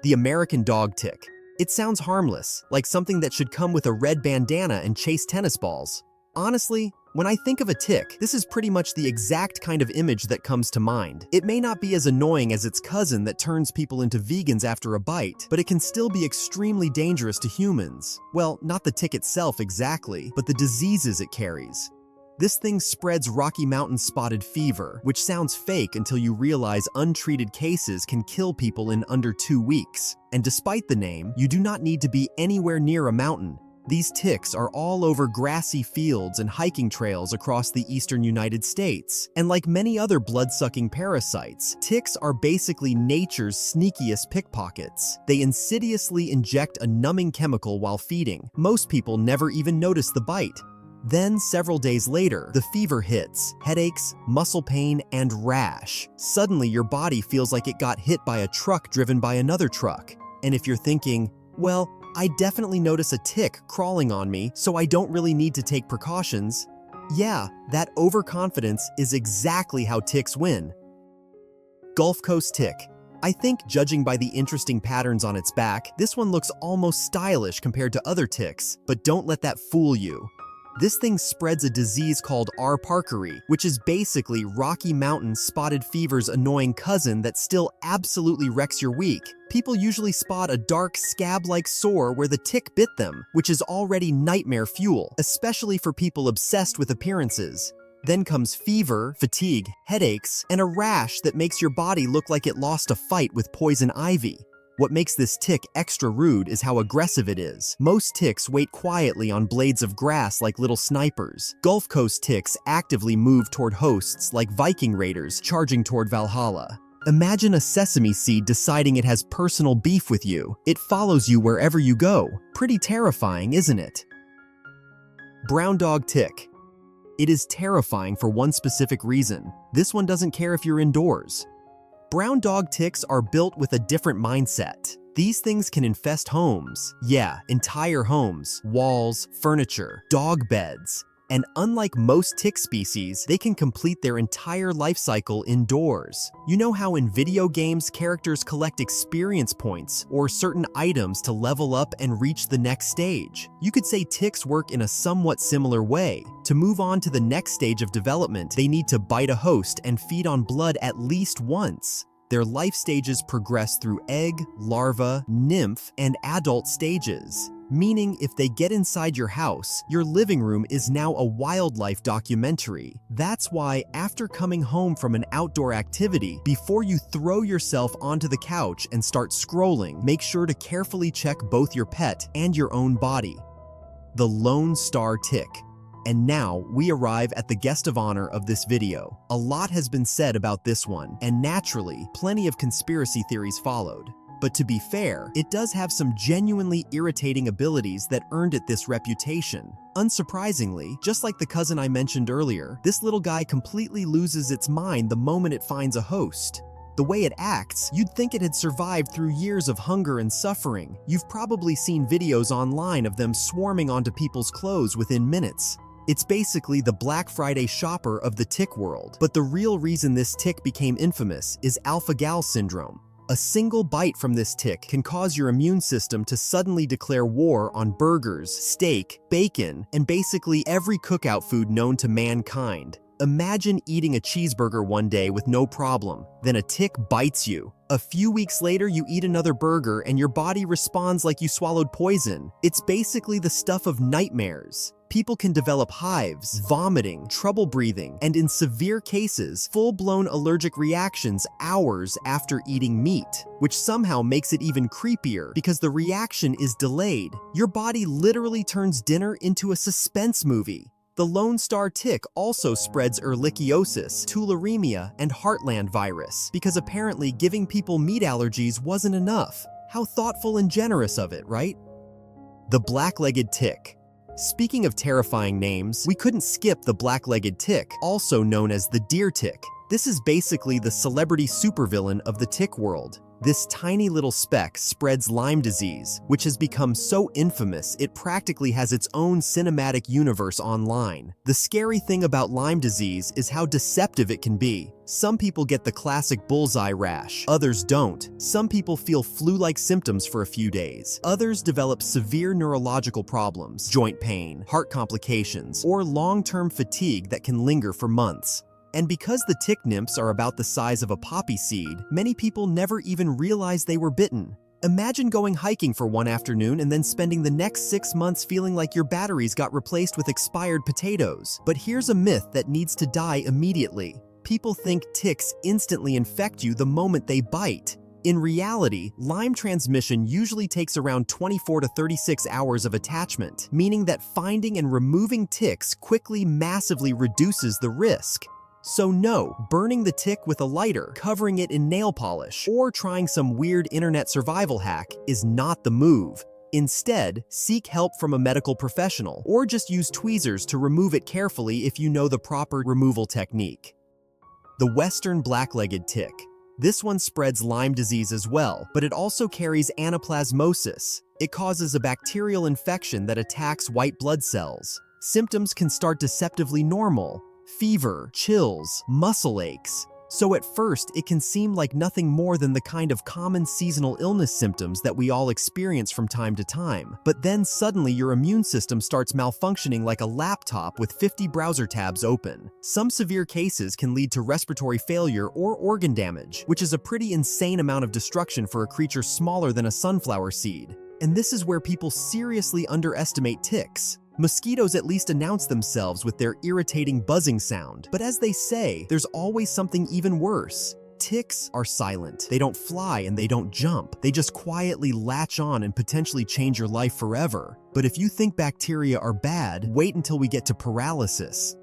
The American dog tick. It sounds harmless, like something that should come with a red bandana and chase tennis balls. Honestly, when I think of a tick, this is pretty much the exact kind of image that comes to mind. It may not be as annoying as its cousin that turns people into vegans after a bite, but it can still be extremely dangerous to humans. Well, not the tick itself exactly, but the diseases it carries. This thing spreads Rocky Mountain spotted fever, which sounds fake until you realize untreated cases can kill people in under 2 weeks. And despite the name, you do not need to be anywhere near a mountain. These ticks are all over grassy fields and hiking trails across the eastern United States. And like many other blood-sucking parasites, ticks are basically nature's sneakiest pickpockets. They insidiously inject a numbing chemical while feeding. Most people never even notice the bite. Then, several days later, the fever hits, headaches, muscle pain, and rash. Suddenly, your body feels like it got hit by a truck driven by another truck. And if you're thinking, well, I definitely notice a tick crawling on me, so I don't really need to take precautions. Yeah, that overconfidence is exactly how ticks win. Gulf Coast tick. I think, judging by the interesting patterns on its back, this one looks almost stylish compared to other ticks, but don't let that fool you. This thing spreads a disease called R. parkeri, which is basically Rocky Mountain spotted fever's annoying cousin that still absolutely wrecks your week. People usually spot a dark scab-like sore where the tick bit them, which is already nightmare fuel, especially for people obsessed with appearances. Then comes fever, fatigue, headaches, and a rash that makes your body look like it lost a fight with poison ivy. What makes this tick extra rude is how aggressive it is. Most ticks wait quietly on blades of grass like little snipers. Gulf Coast ticks actively move toward hosts like Viking raiders charging toward Valhalla. Imagine a sesame seed deciding it has personal beef with you. It follows you wherever you go. Pretty terrifying, isn't it? Brown dog tick. It is terrifying for one specific reason. This one doesn't care if you're indoors. Brown dog ticks are built with a different mindset. These things can infest homes. Yeah, entire homes, walls, furniture, dog beds. And unlike most tick species, they can complete their entire life cycle indoors. You know how in video games characters collect experience points or certain items to level up and reach the next stage? You could say ticks work in a somewhat similar way. To move on to the next stage of development, they need to bite a host and feed on blood at least once. Their life stages progress through egg, larva, nymph, and adult stages. Meaning, if they get inside your house, your living room is now a wildlife documentary. That's why, after coming home from an outdoor activity, before you throw yourself onto the couch and start scrolling, make sure to carefully check both your pet and your own body. The Lone Star Tick. And now, we arrive at the guest of honor of this video. A lot has been said about this one, and naturally, plenty of conspiracy theories followed. But to be fair, it does have some genuinely irritating abilities that earned it this reputation. Unsurprisingly, just like the cousin I mentioned earlier, this little guy completely loses its mind the moment it finds a host. The way it acts, you'd think it had survived through years of hunger and suffering. You've probably seen videos online of them swarming onto people's clothes within minutes. It's basically the Black Friday shopper of the tick world. But the real reason this tick became infamous is alpha-gal syndrome. A single bite from this tick can cause your immune system to suddenly declare war on burgers, steak, bacon, and basically every cookout food known to mankind. Imagine eating a cheeseburger one day with no problem, then a tick bites you. A few weeks later, you eat another burger and your body responds like you swallowed poison. It's basically the stuff of nightmares. People can develop hives, vomiting, trouble breathing, and in severe cases, full-blown allergic reactions hours after eating meat, which somehow makes it even creepier because the reaction is delayed. Your body literally turns dinner into a suspense movie. The Lone Star Tick also spreads ehrlichiosis, tularemia, and heartland virus, because apparently giving people meat allergies wasn't enough. How thoughtful and generous of it, right? The Black-legged tick. Speaking of terrifying names, we couldn't skip the black-legged tick, also known as the deer tick. This is basically the celebrity supervillain of the tick world. This tiny little speck spreads Lyme disease, which has become so infamous it practically has its own cinematic universe online. The scary thing about Lyme disease is how deceptive it can be. Some people get the classic bullseye rash, others don't. Some people feel flu-like symptoms for a few days. Others develop severe neurological problems, joint pain, heart complications, or long-term fatigue that can linger for months. And because the tick nymphs are about the size of a poppy seed, many people never even realize they were bitten. Imagine going hiking for one afternoon and then spending the next 6 months feeling like your batteries got replaced with expired potatoes. But here's a myth that needs to die immediately. People think ticks instantly infect you the moment they bite. In reality, Lyme transmission usually takes around 24 to 36 hours of attachment, meaning that finding and removing ticks quickly massively reduces the risk. So no, burning the tick with a lighter, covering it in nail polish, or trying some weird internet survival hack is not the move. Instead, seek help from a medical professional, or just use tweezers to remove it carefully if you know the proper removal technique. The Western black-legged tick. This one spreads Lyme disease as well, but it also carries anaplasmosis. It causes a bacterial infection that attacks white blood cells. Symptoms can start deceptively normal: fever, chills, muscle aches. So at first, it can seem like nothing more than the kind of common seasonal illness symptoms that we all experience from time to time. But then suddenly your immune system starts malfunctioning like a laptop with 50 browser tabs open. Some severe cases can lead to respiratory failure or organ damage, which is a pretty insane amount of destruction for a creature smaller than a sunflower seed. And this is where people seriously underestimate ticks. Mosquitoes at least announce themselves with their irritating buzzing sound. But as they say, there's always something even worse. Ticks are silent. They don't fly and they don't jump. They just quietly latch on and potentially change your life forever. But if you think bacteria are bad, wait until we get to paralysis.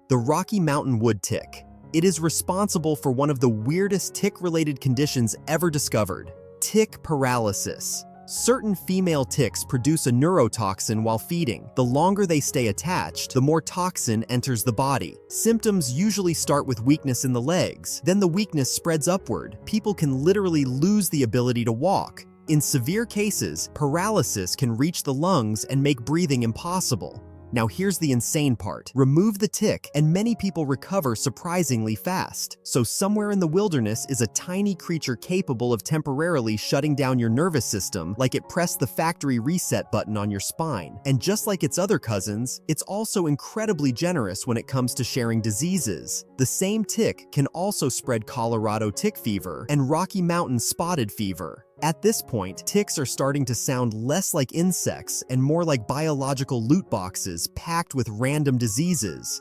The Rocky Mountain wood tick. It is responsible for one of the weirdest tick-related conditions ever discovered: tick paralysis. Certain female ticks produce a neurotoxin while feeding. The longer they stay attached, the more toxin enters the body. Symptoms usually start with weakness in the legs. Then the weakness spreads upward. People can literally lose the ability to walk. In severe cases, paralysis can reach the lungs and make breathing impossible. Now here's the insane part. Remove the tick, and many people recover surprisingly fast. So somewhere in the wilderness is a tiny creature capable of temporarily shutting down your nervous system like it pressed the factory reset button on your spine. And just like its other cousins, it's also incredibly generous when it comes to sharing diseases. The same tick can also spread Colorado tick fever and Rocky Mountain spotted fever. At this point, ticks are starting to sound less like insects and more like biological loot boxes packed with random diseases.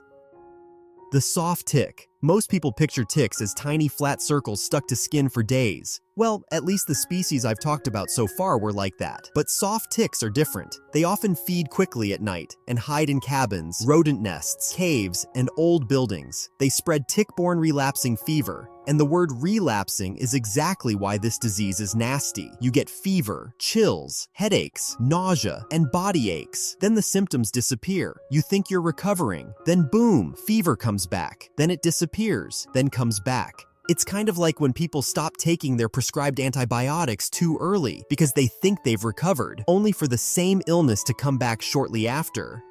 The soft tick. Most people picture ticks as tiny flat circles stuck to skin for days. Well, at least the species I've talked about so far were like that. But soft ticks are different. They often feed quickly at night and hide in cabins, rodent nests, caves, and old buildings. They spread tick-borne relapsing fever. And the word relapsing is exactly why this disease is nasty. You get fever, chills, headaches, nausea, and body aches. Then the symptoms disappear. You think you're recovering. Then boom, fever comes back. Then it disappears, then comes back. It's kind of like when people stop taking their prescribed antibiotics too early because they think they've recovered, only for the same illness to come back shortly after.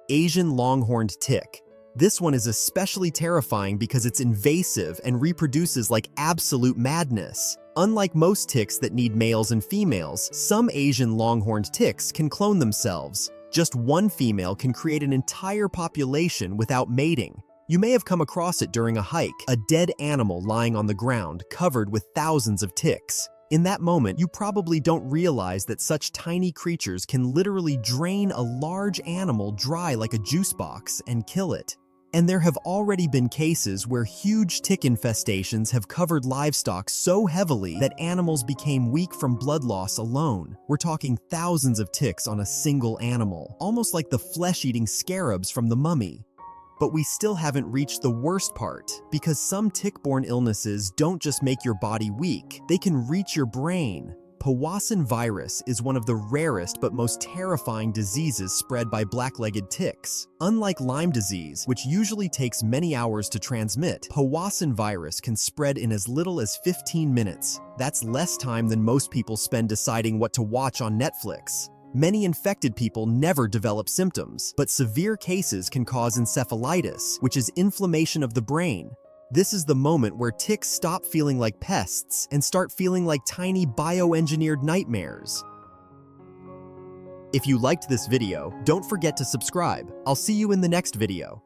Asian longhorned tick. This one is especially terrifying because it's invasive and reproduces like absolute madness. Unlike most ticks that need males and females, some Asian longhorned ticks can clone themselves. Just one female can create an entire population without mating. You may have come across it during a hike, a dead animal lying on the ground covered with thousands of ticks. In that moment, you probably don't realize that such tiny creatures can literally drain a large animal dry like a juice box and kill it. And there have already been cases where huge tick infestations have covered livestock so heavily that animals became weak from blood loss alone. We're talking thousands of ticks on a single animal, almost like the flesh-eating scarabs from The Mummy. But we still haven't reached the worst part, because some tick-borne illnesses don't just make your body weak, they can reach your brain. Powassan virus is one of the rarest but most terrifying diseases spread by black-legged ticks. Unlike Lyme disease, which usually takes many hours to transmit, Powassan virus can spread in as little as 15 minutes. That's less time than most people spend deciding what to watch on Netflix. Many infected people never develop symptoms, but severe cases can cause encephalitis, which is inflammation of the brain. This is the moment where ticks stop feeling like pests and start feeling like tiny bioengineered nightmares. If you liked this video, don't forget to subscribe. I'll see you in the next video.